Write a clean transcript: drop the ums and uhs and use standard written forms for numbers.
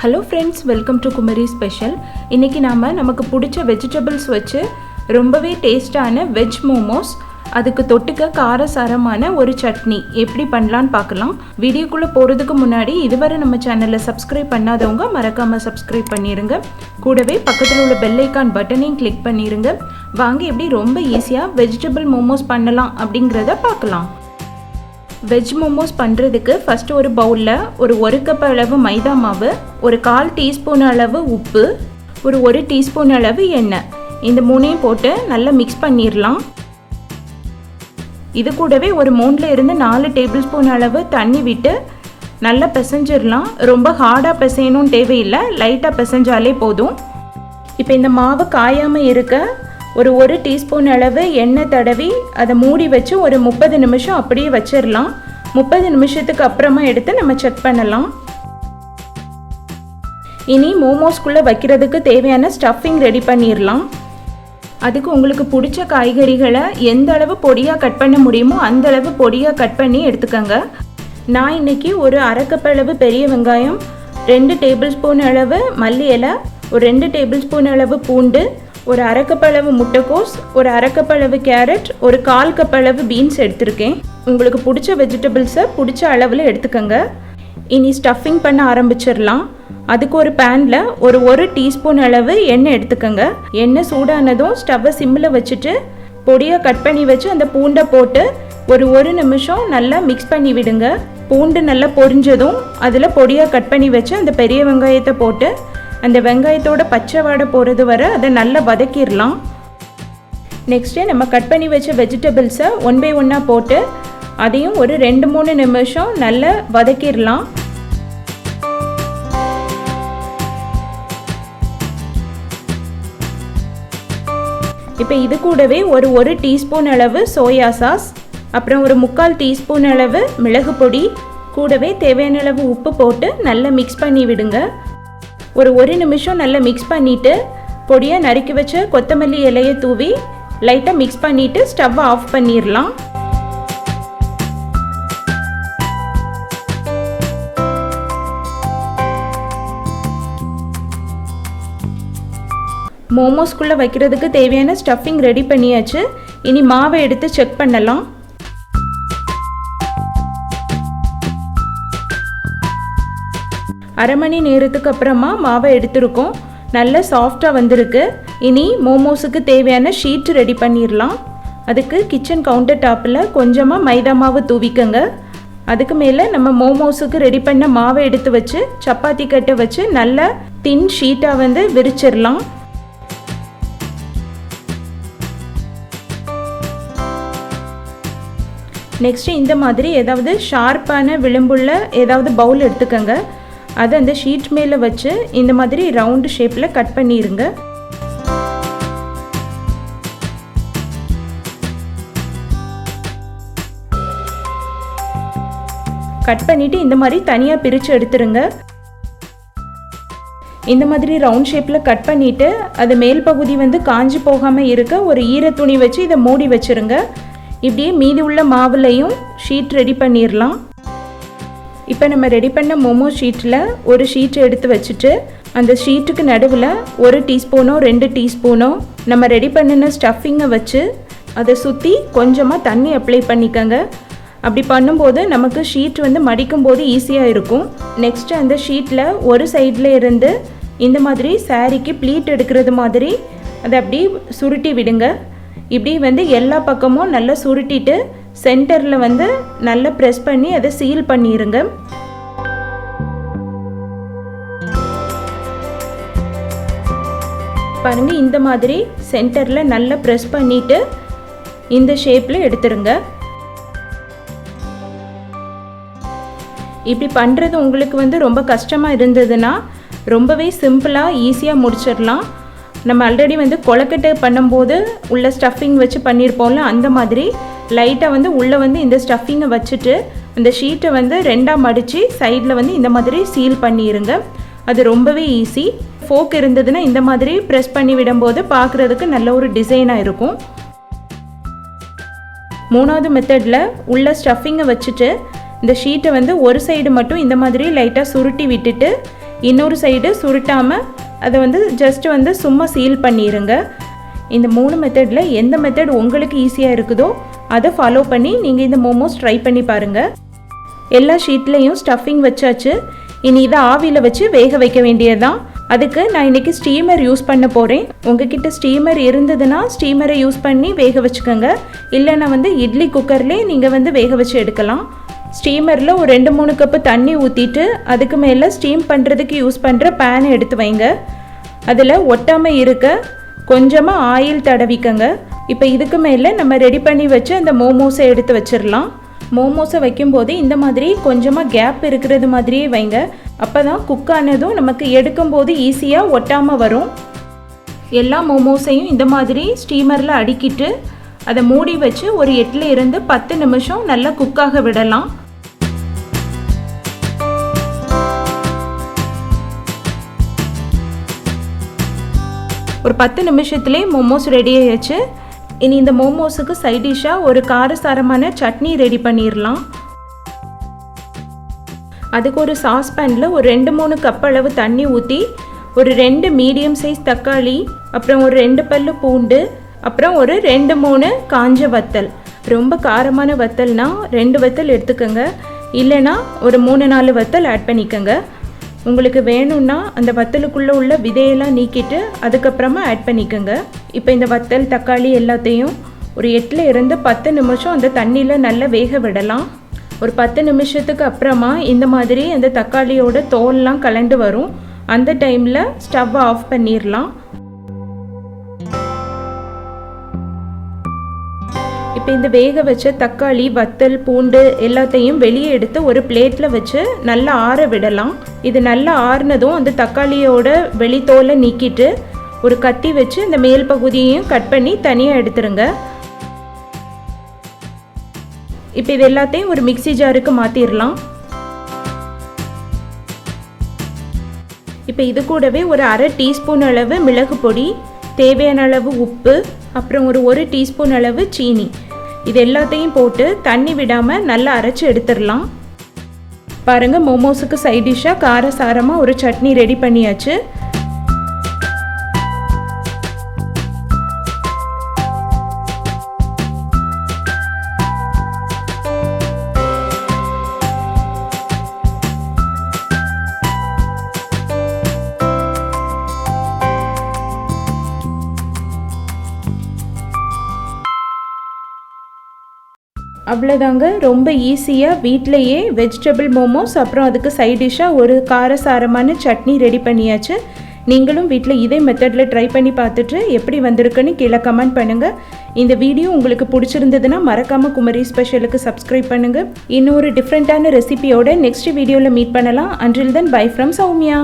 Hello friends, welcome to Kumari special. இன்றைக்கி நமக்கு பிடிச்ச வெஜிடபிள்ஸ் வச்சு ரொம்பவே டேஸ்டான வெஜ் மோமோஸ், அதுக்கு தொட்டுக்க காரசாரமான ஒரு சட்னி எப்படி பண்ணலான்னு பார்க்கலாம். வீடியோக்குள்ளே போகிறதுக்கு முன்னாடி இதுவரை நம்ம சேனலை சப்ஸ்கிரைப் பண்ணாதவங்க மறக்காமல் சப்ஸ்கிரைப் பண்ணிடுங்க. கூடவே பக்கத்தில் உள்ள பெல் ஐக்கான் பட்டனையும் கிளிக் பண்ணிடுங்க. வாங்க எப்படி ரொம்ப ஈஸியாக வெஜிடபிள் மோமோஸ் பண்ணலாம் அப்படிங்கிறத பார்க்கலாம். வெஜ் மோமோஸ் பண்ணுறதுக்கு ஃபஸ்ட்டு ஒரு பவுலில் ஒரு கப் அளவு மைதா மாவு, ஒரு 1/4 டீஸ்பூன் அளவு உப்பு, ஒரு 1 டீஸ்பூன் அளவு எண்ணெய், இந்த மூணையும் போட்டு நல்லா மிக்ஸ் பண்ணிடலாம். இது கூடவே ஒரு 3 இருந்து 4 டேபிள் ஸ்பூன் அளவு தண்ணி விட்டு நல்லா பிசைஞ்சிடலாம். ரொம்ப ஹார்டாக பிசையணும்னு தேவையில்லை, லைட்டாக பிசைஞ்சாலே போதும். இப்போ இந்த மாவு காயாமல் இருக்க ஒரு டீஸ்பூன் அளவு எண்ணெய் தடவி அதை மூடி வச்சு ஒரு 30 நிமிஷம் அப்படியே வச்சிடலாம். 30 நிமிஷத்துக்கு அப்புறமா எடுத்து நம்ம செக் பண்ணலாம். இனி மோமோஸ்குள்ளே வைக்கிறதுக்கு தேவையான ஸ்டஃபிங் ரெடி பண்ணிடலாம். அதுக்கு உங்களுக்கு பிடிச்ச காய்கறிகளை எந்த அளவு பொடியாக கட் பண்ண முடியுமோ அந்த அளவு பொடியாக கட் பண்ணி எடுத்துக்கோங்க. நான் இன்றைக்கி ஒரு 1/2 கப் அளவு பெரிய வெங்காயம், 2 டேபிள் ஸ்பூன் அளவு மல்லி இலை, ஒரு 2 டேபிள் ஸ்பூன் அளவு பூண்டு, ஒரு 1/2 கப் அளவு முட்டைக்கோஸ், ஒரு 1/2 கப் அளவு கேரட், ஒரு 1/4 கப் அளவு பீன்ஸ் எடுத்திருக்கேன். உங்களுக்கு பிடிச்ச வெஜிடபிள்ஸை பிடிச்ச அளவில் எடுத்துக்கோங்க. இனி ஸ்டஃபிங் பண்ண ஆரம்பிச்சிடலாம். அதுக்கு ஒரு பேனில் ஒரு டீஸ்பூன் அளவு எண்ணெய் எடுத்துக்கோங்க. எண்ணெய் சூடானதும் ஸ்டவ்வை சிம்மில் வச்சுட்டு பொடியாக கட் பண்ணி வச்சு அந்த பூண்டை போட்டு ஒரு நிமிஷம் நல்லா மிக்ஸ் பண்ணி விடுங்க. பூண்டு நல்லா பொரிஞ்சதும் அதில் பொடியாக கட் பண்ணி வச்சு அந்த பெரிய வெங்காயத்தை போட்டு அந்த வெங்காயத்தோட பச்சை வாடை போகிறது வரை அதை நல்லா வதக்கிடலாம். நெக்ஸ்ட்டு நம்ம கட் பண்ணி வச்ச வெஜிடபிள்ஸை 1 by 1 போட்டு அதையும் ஒரு 2-3 நிமிஷம் நல்லா வதக்கிடலாம். இப்போ இது கூடவே ஒரு டீஸ்பூன் அளவு சோயா சாஸ், அப்புறம் ஒரு 3/4 டீஸ்பூன் அளவு மிளகு பொடி, கூடவே தேவையான அளவு உப்பு போட்டு நல்லா மிக்ஸ் பண்ணி விடுங்க. ஒரு நிமிஷம் நல்லா மிக்ஸ் பண்ணிவிட்டு பொடியாக நறுக்கி வச்ச கொத்தமல்லி இலையை தூவி லைட்டாக மிக்ஸ் பண்ணிவிட்டு ஸ்டவ்வை ஆஃப் பண்ணிடலாம். மோமோஸ்குள்ளே வைக்கிறதுக்கு தேவையான ஸ்டஃபிங் ரெடி பண்ணியாச்சு. இனி மாவை எடுத்து செக் பண்ணலாம். அரை மணி நேரத்துக்கு அப்புறமா மாவை எடுத்துருக்கோம். நல்லா சாஃப்டாக வந்திருக்கு. இனி மோமோஸுக்கு தேவையான ஷீட் ரெடி பண்ணிடலாம். அதுக்கு கிச்சன் கவுண்டர் டாப்பில் கொஞ்சமாக மைதா மாவு தூவிக்கங்க. அதுக்கு மேலே நம்ம மோமோஸுக்கு ரெடி பண்ண மாவை எடுத்து வச்சு சப்பாத்தி கட்டை வச்சு நல்லா தின் ஷீட்டாக விரிச்சிடலாம். நெக்ஸ்ட்டு இந்த மாதிரி ஏதாவது ஷார்ப்பான விளிம்புள்ள ஏதாவது பவுல் எடுத்துக்கோங்க. அதை அந்த ஷீட் மேலே வச்சு இந்த மாதிரி ரவுண்டு ஷேப்பில் கட் பண்ணிடுங்க. கட் பண்ணிவிட்டு இந்த மாதிரி தனியாக பிரித்து எடுத்துருங்க. இந்த மாதிரி ரவுண்ட் ஷேப்பில் கட் பண்ணிவிட்டு அது மேல் பகுதி காஞ்சி போகாமல் இருக்க ஒரு ஈர துணி வச்சு இதை மூடி வச்சுருங்க. இப்படியே மீதி உள்ள மாவுலையும் ஷீட் ரெடி பண்ணிடலாம். இப்போ நம்ம ரெடி பண்ண மோமோ ஷீட்டில் ஒரு ஷீட் எடுத்து வச்சுட்டு அந்த ஷீட்டுக்கு நடுவில் 1 டீஸ்பூனோ 2 டீஸ்பூனோ நம்ம ரெடி பண்ணின ஸ்டஃபிங்கை வச்சு அதை சுற்றி கொஞ்சமாக தண்ணி அப்ளை பண்ணிக்கோங்க. அப்படி பண்ணும்போது நமக்கு ஷீட் மடிக்கும் போது ஈஸியாக இருக்கும். நெக்ஸ்ட்டு அந்த ஷீட்டில் ஒரு சைடில் இருந்து இந்த மாதிரி சாரீக்கு ப்ளீட் எடுக்கிறது மாதிரி அதை அப்படி சுருட்டி விடுங்க. இப்படி எல்லா பக்கமும் நல்லா சுருட்டிட்டு சென்டரில் நல்லா ப்ரெஸ் பண்ணி அதை சீல் பண்ணிடுங்க. பாருங்கள், இந்த மாதிரி சென்டரில் நல்லா ப்ரெஸ் பண்ணிவிட்டு இந்த ஷேப்பில் எடுத்துருங்க. இப்படி பண்ணுறது உங்களுக்கு ரொம்ப கஷ்டமாக இருந்ததுன்னா ரொம்பவே சிம்பிளாக ஈஸியாக முடிச்சிடலாம். நம்ம ஆல்ரெடி கொழுக்கட்டை பண்ணும்போது உள்ள ஸ்டஃபிங் வச்சு பண்ணியிருப்போம்ல, அந்த மாதிரி லைட்டாக உள்ளே இந்த ஸ்டஃபிங்கை வச்சுட்டு அந்த ஷீட்டை 2ஆக மடித்து சைடில் இந்த மாதிரி சீல் பண்ணிடுங்க. அது ரொம்பவே ஈஸி. ஃபோக் இருந்ததுன்னா இந்த மாதிரி ப்ரெஸ் பண்ணி விடும்போது பார்க்குறதுக்கு நல்ல ஒரு டிசைனாக இருக்கும். 3வது மெத்தடில் உள்ள ஸ்டஃபிங்கை வச்சுட்டு இந்த ஷீட்டை ஒரு சைடு மட்டும் இந்த மாதிரி லைட்டாக சுருட்டி விட்டுட்டு இன்னொரு சைடு சுருட்டாமல் அதை வந்து ஜஸ்ட் வந்து சும்மா சீல் பண்ணிடுங்க. இந்த 3 மெத்தடில் எந்த மெத்தட் உங்களுக்கு ஈஸியாக இருக்குதோ அதை ஃபாலோ பண்ணி நீங்கள் இந்த மோமோஸ் ட்ரை பண்ணி பாருங்கள். எல்லா ஷீட்லேயும் ஸ்டஃபிங் வச்சாச்சு. இனி இதை ஆவியில் வச்சு வேக வைக்க வேண்டியதுதான். அதுக்கு நான் இன்றைக்கி ஸ்டீமர் யூஸ் பண்ண போகிறேன். உங்ககிட்ட ஸ்டீமர் இருந்ததுன்னா ஸ்டீமரை யூஸ் பண்ணி வேக வச்சுக்கோங்க. இல்லைன்னா வந்து இட்லி குக்கர்லேயே நீங்கள் வந்து வேக வச்சு எடுக்கலாம். ஸ்டீமரில் ஒரு 2-3 கப்பு தண்ணி ஊற்றிட்டு அதுக்கு மேலே ஸ்டீம் பண்ணுறதுக்கு யூஸ் பண்ணுற பேனை எடுத்து வைங்க. அதில் ஒட்டாமல் இருக்க கொஞ்சமாக ஆயில் தடவிக்கங்க. இப்போ இதுக்கு மேலே நம்ம ரெடி பண்ணி வச்சு அந்த மோமோஸை எடுத்து வச்சிடலாம். மோமோஸை வைக்கும்போது இந்த மாதிரி கொஞ்சமாக கேப் இருக்கிறது மாதிரியே வைங்க. அப்போ தான் குக் ஆனதும் நமக்கு எடுக்கும்போது ஈஸியாக ஒட்டாமல் வரும். எல்லா மோமோஸையும் இந்த மாதிரி ஸ்டீமரில் அடுக்கிட்டு அதை மூடி வச்சு ஒரு 8 to 10 நிமிஷம் நல்லா குக்காக விடலாம். ஒரு 10 நிமிஷத்துலேயே மோமோஸ் ரெடி ஆயிடுச்சு. இனி இந்த மோமோஸுக்கு சைட் டிஷ்ஷாக ஒரு காரசாரமான சட்னி ரெடி பண்ணிடலாம். அதுக்கு ஒரு சாஸ்பேனில் ஒரு 2-3 கப் அளவு தண்ணி ஊற்றி ஒரு 2 மீடியம் சைஸ் தக்காளி, அப்புறம் ஒரு 2 பல்லு பூண்டு, அப்புறம் ஒரு 2-3 காஞ்ச வத்தல். ரொம்ப காரமான வத்தல்னா 2 வத்தல் எடுத்துக்கோங்க. இல்லைனா ஒரு 3-4 வத்தல் ஆட் பண்ணிக்கோங்க. உங்களுக்கு வேணும்னா அந்த வத்தலுக்குள்ளே உள்ள விதையெல்லாம் நீக்கிட்டு அதுக்கப்புறமா ஆட் பண்ணிக்கோங்க. இப்போ இந்த வத்தல் தக்காளி எல்லாத்தையும் ஒரு 8 to 10 நிமிஷம் அந்த தண்ணியில் நல்லா வேக விடலாம். ஒரு 10 நிமிஷத்துக்கு அப்புறமா இந்த மாதிரி அந்த தக்காளியோட தோல்லாம் கலண்டு வரும். அந்த டைமில் ஸ்டவ்வை ஆஃப் பண்ணிடலாம். இப்போ இந்த வேக வச்ச தக்காளி வத்தல் பூண்டு எல்லாத்தையும் வெளியே எடுத்து ஒரு பிளேட்டில் வச்சு நல்லா ஆற விடலாம். இது நல்லா ஆறுனதும் அந்த தக்காளியோட வெளித்தோலை நீக்கிட்டு ஒரு கத்தி வச்சு இந்த மேல் பகுதியையும் கட் பண்ணி தனியாக எடுத்துருங்க. இப்போ இது எல்லாத்தையும் ஒரு மிக்ஸி ஜாருக்கு மாற்றிடலாம். இப்போ இது கூடவே ஒரு 1/2 டீஸ்பூன் அளவு மிளகு பொடி, தேவையான அளவு உப்பு, அப்புறம் ஒரு 1 டீஸ்பூன் அளவு சீனி, இது எல்லாத்தையும் போட்டு தண்ணி விடாமல் நல்லா அரைச்சி எடுத்துடலாம். பாருங்கள், மோமோஸுக்கு சைட் டிஷ்ஷாக காரசாரமாக ஒரு சட்னி ரெடி பண்ணியாச்சு. அவ்வளோதாங்க, ரொம்ப ஈஸியாக வீட்டிலையே வெஜிடபிள் மோமோஸ் அப்புறம் அதுக்கு சைட் டிஷ்ஷாக ஒரு காரசாரமான சட்னி ரெடி பண்ணியாச்சு. நீங்களும் வீட்டில் இதே மெத்தடில் ட்ரை பண்ணி பார்த்துட்டு எப்படி வந்திருக்குன்னு கீழே கமெண்ட் பண்ணுங்கள். இந்த வீடியோ உங்களுக்கு பிடிச்சிருந்ததுன்னா மறக்காமல் குமரி ஸ்பெஷலுக்கு சப்ஸ்கிரைப் பண்ணுங்கள். இன்னொரு டிஃப்ரெண்ட்டான ரெசிபியோட நெக்ஸ்ட் வீடியோவில் மீட் பண்ணலாம். Until then bye from Soumya.